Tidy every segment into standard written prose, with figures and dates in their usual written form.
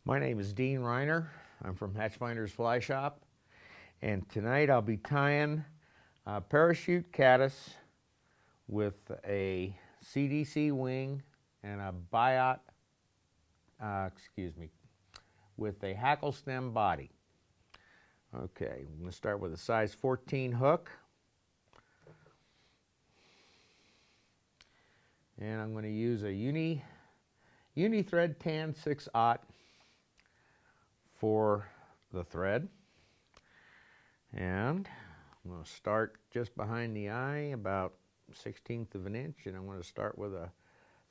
My name is Dean Reiner. I'm from Hatchfinder's Fly Shop, and tonight I'll be tying a parachute caddis with a CDC wing and a biot, with a hackle stem body. Okay, I'm going to start with a size 14 hook, and I'm going to use a uni thread tan 6/0 for the thread, and I'm going to start just behind the eye, about 1/16 of an inch, and I'm going to start with a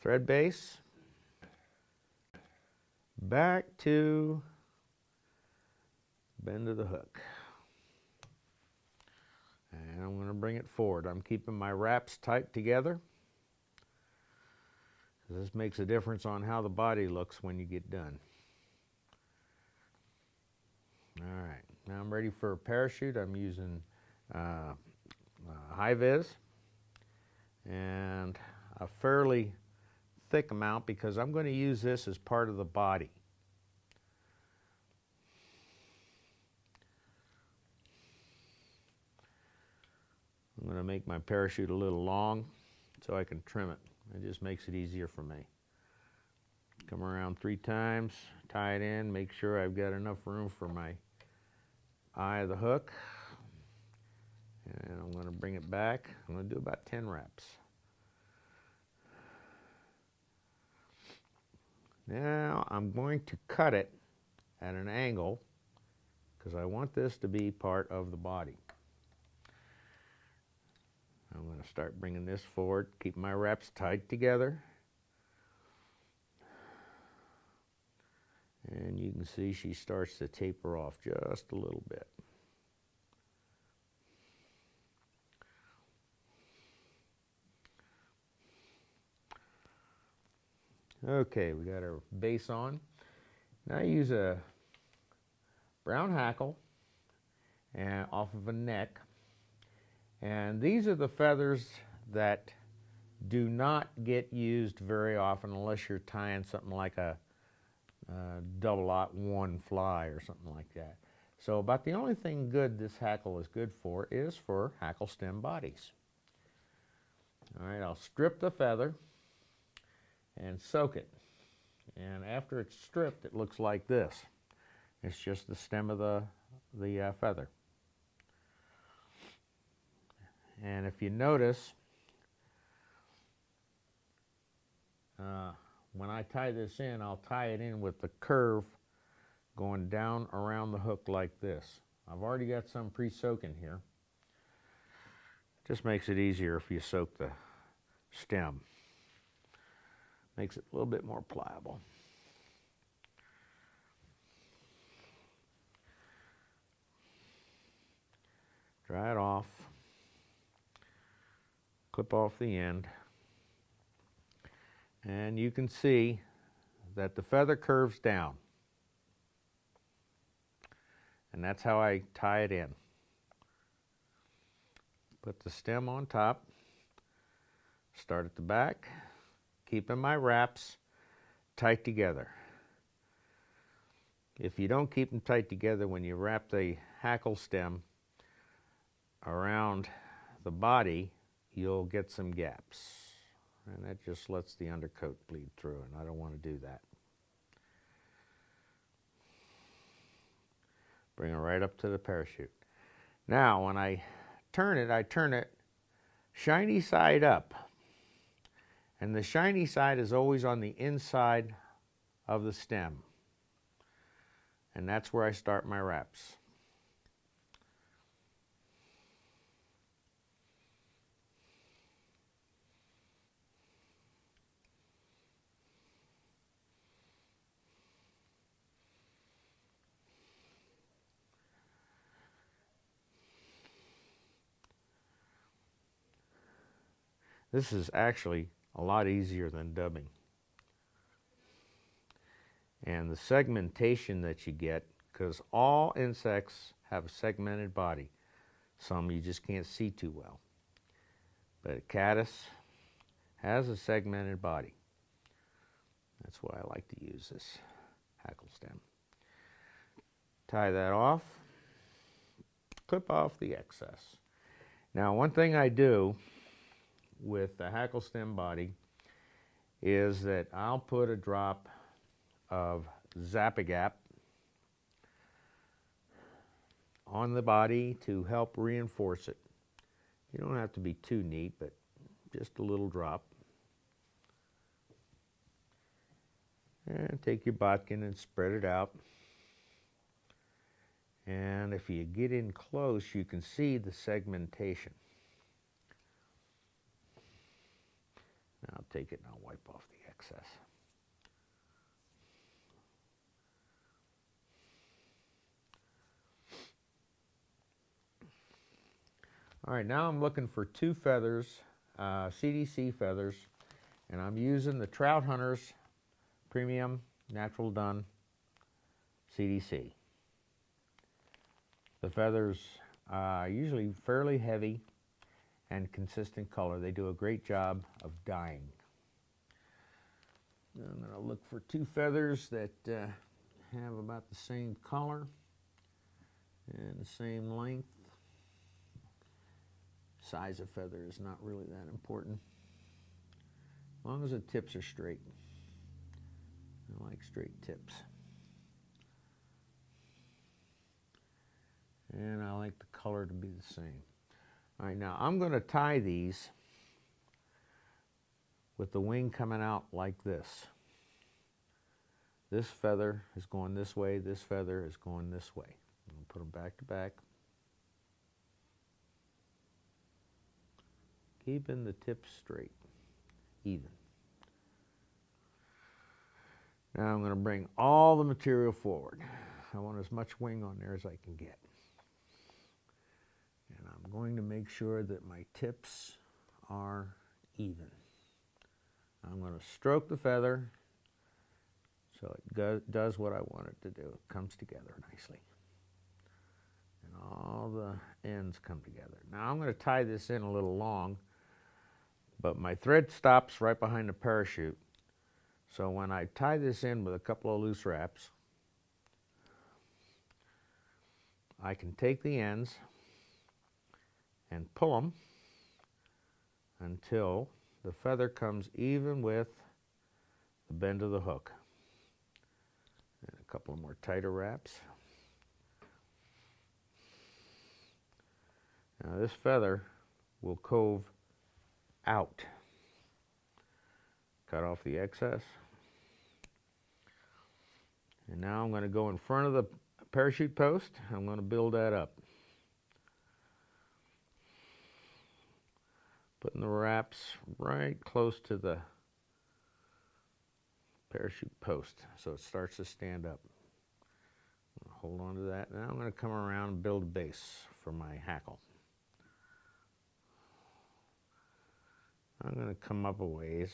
thread base back to bend of the hook, and I'm going to bring it forward. I'm keeping my wraps tight together. This makes a difference on how the body looks when you get done. All right, now I'm ready for a parachute. I'm using high vis and a fairly thick amount because I'm going to use this as part of the body. I'm going to make my parachute a little long so I can trim it. It just makes it easier for me. Come around 3 times, tie it in, make sure I've got enough room for my eye of the hook. And I'm going to bring it back. I'm going to do about 10 wraps. Now I'm going to cut it at an angle because I want this to be part of the body. I'm going to start bringing this forward, keep my wraps tight together. And you can see she starts to taper off just a little bit. Okay, we got our base on. Now I use a brown hackle and off of a neck. And these are the feathers that do not get used very often unless you're tying something like a 001 fly or something like that. So about the only thing good this hackle is good for is for hackle stem bodies. All right, I'll strip the feather and soak it. And after it's stripped, it looks like this. It's just the stem of the feather. And if you notice, when I tie this in, I'll tie it in with the curve going down around the hook like this. I've already got some pre-soaking here. Just makes it easier if you soak the stem. Makes it a little bit more pliable. Dry it off. Clip off the end. And you can see that the feather curves down. And that's how I tie it in. Put the stem on top. Start at the back. Keeping my wraps tight together. If you don't keep them tight together when you wrap the hackle stem around the body, you'll get some gaps. And that just lets the undercoat bleed through, and I don't want to do that. Bring it right up to the parachute. Now, when I turn it shiny side up. And the shiny side is always on the inside of the stem. And that's where I start my wraps. This is actually a lot easier than dubbing. And the segmentation that you get, because all insects have a segmented body. Some you just can't see too well. But a caddis has a segmented body. That's why I like to use this hackle stem. Tie that off, clip off the excess. Now, one thing I do with the hackle stem body is that I'll put a drop of Zap-A-Gap on the body to help reinforce it. You don't have to be too neat, but just a little drop. And take your bodkin and spread it out. And if you get in close, you can see the segmentation. Now I'll take it and I'll wipe off the excess. All right, now I'm looking for 2 feathers, CDC feathers, and I'm using the Trout Hunters Premium Natural Done CDC. The feathers are usually fairly heavy and consistent color. They do a great job of dyeing. I'm going to look for 2 feathers that have about the same color and the same length. Size of feather is not really that important, as long as the tips are straight. I like straight tips. And I like the color to be the same. All right, now I'm going to tie these with the wing coming out like this. This feather is going this way, this feather is going this way. I'm going to put them back to back. Keeping the tips straight, even. Now I'm going to bring all the material forward. I want as much wing on there as I can get. And I'm going to make sure that my tips are even. I'm going to stroke the feather so it does what I want it to do. It comes together nicely. And all the ends come together. Now I'm going to tie this in a little long, but my thread stops right behind the parachute. So when I tie this in with a couple of loose wraps, I can take the ends and pull them until the feather comes even with the bend of the hook. And a couple of more tighter wraps. Now this feather will cove out. Cut off the excess. And now I'm going to go in front of the parachute post. I'm going to build that up. Putting the wraps right close to the parachute post so it starts to stand up. Hold on to that. Now I'm going to come around and build a base for my hackle. I'm going to come up a ways.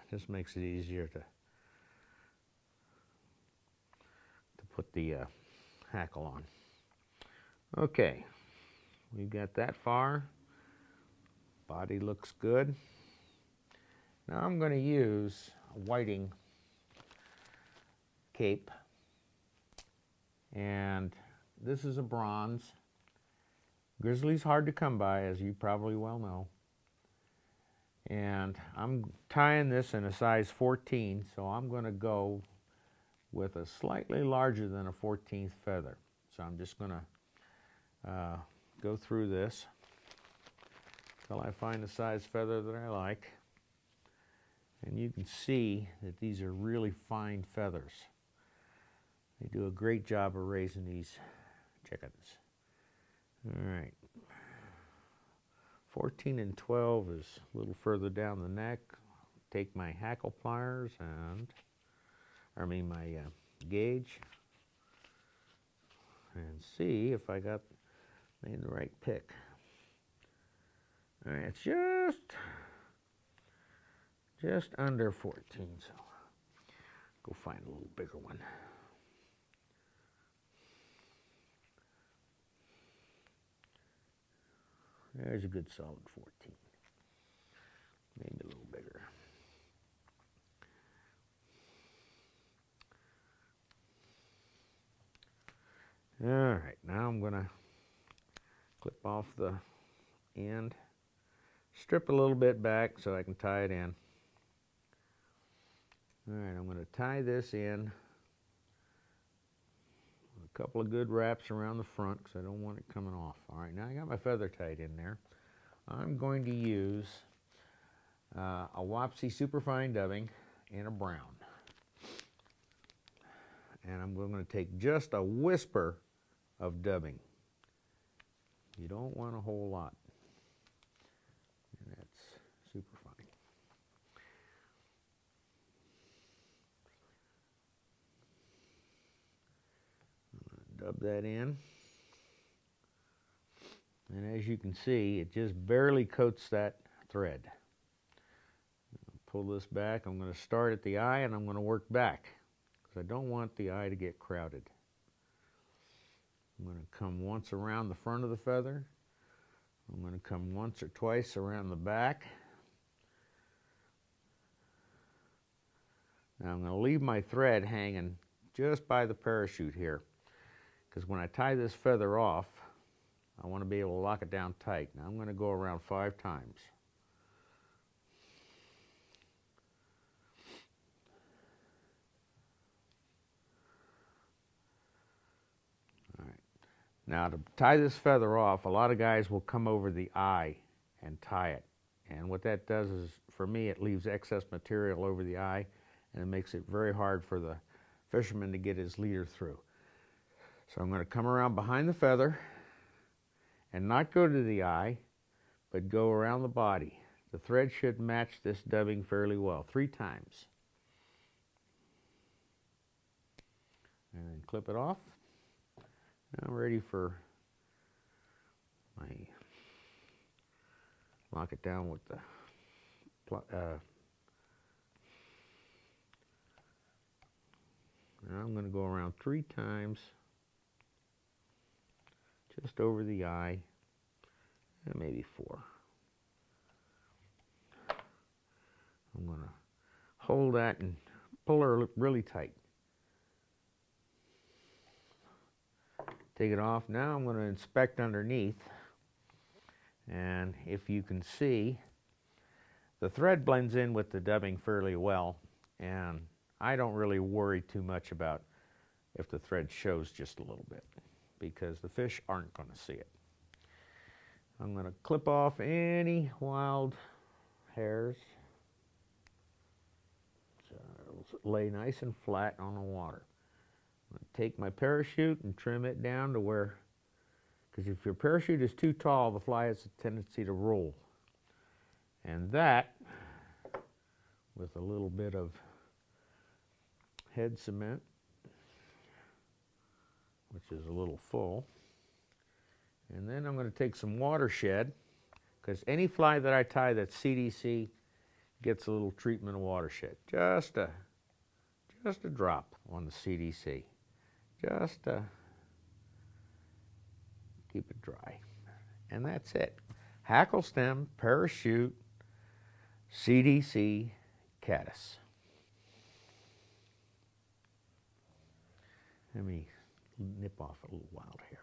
Just makes it easier to put the hackle on. Okay, we've got that far. Body looks good. Now I'm going to use a whiting cape, and this is a bronze. Grizzly's hard to come by, as you probably well know. And I'm tying this in a size 14, so I'm going to go with a slightly larger than a 14th feather. So I'm just going to go through this until I find a size feather that I like. And you can see that these are really fine feathers. They do a great job of raising these chickens. All right. 14 and 12 is a little further down the neck. Take my hackle pliers and, my gauge, and see if I made the right pick. All right, it's just under 14, so go find a little bigger one. There's a good solid 14. Maybe a little bigger. All right, now I'm going to clip off the end, strip a little bit back so I can tie it in. All right, I'm going to tie this in. A couple of good wraps around the front because I don't want it coming off. All right, now I got my feather tied in there. I'm going to use a Wapsi Superfine dubbing in a brown. And I'm going to take just a whisper of dubbing. You don't want a whole lot. And that's Superfine. Dub that in. And as you can see, it just barely coats that thread. Pull this back. I'm going to start at the eye and I'm going to work back because I don't want the eye to get crowded. I'm going to come once around the front of the feather. I'm going to come once or twice around the back. Now I'm going to leave my thread hanging just by the parachute here because when I tie this feather off, I want to be able to lock it down tight. Now I'm going to go around 5 times. All right. Now to tie this feather off, a lot of guys will come over the eye and tie it. And what that does is, for me, it leaves excess material over the eye and it makes it very hard for the fisherman to get his leader through. So I'm going to come around behind the feather and not go to the eye, but go around the body. The thread should match this dubbing fairly well, 3 times. And then clip it off. Now I'm ready for my, lock it down with the, now I'm going to go around 3 times, just over the eye, and maybe 4. I'm going to hold that and pull her really tight. Take it off. Now I'm going to inspect underneath, and if you can see, the thread blends in with the dubbing fairly well, and I don't really worry too much about if the thread shows just a little bit, because the fish aren't going to see it. I'm going to clip off any wild hairs. So it'll lay nice and flat on the water. I'm going to take my parachute and trim it down to where, because if your parachute is too tall, the fly has a tendency to roll. And that, with a little bit of head cement, which is a little full. And then I'm going to take some watershed, because any fly that I tie that's CDC gets a little treatment of watershed. Just a drop on the CDC. Just to keep it dry. And that's it. Hackle stem, parachute, CDC, Caddis. Let me nip off a little wild hair.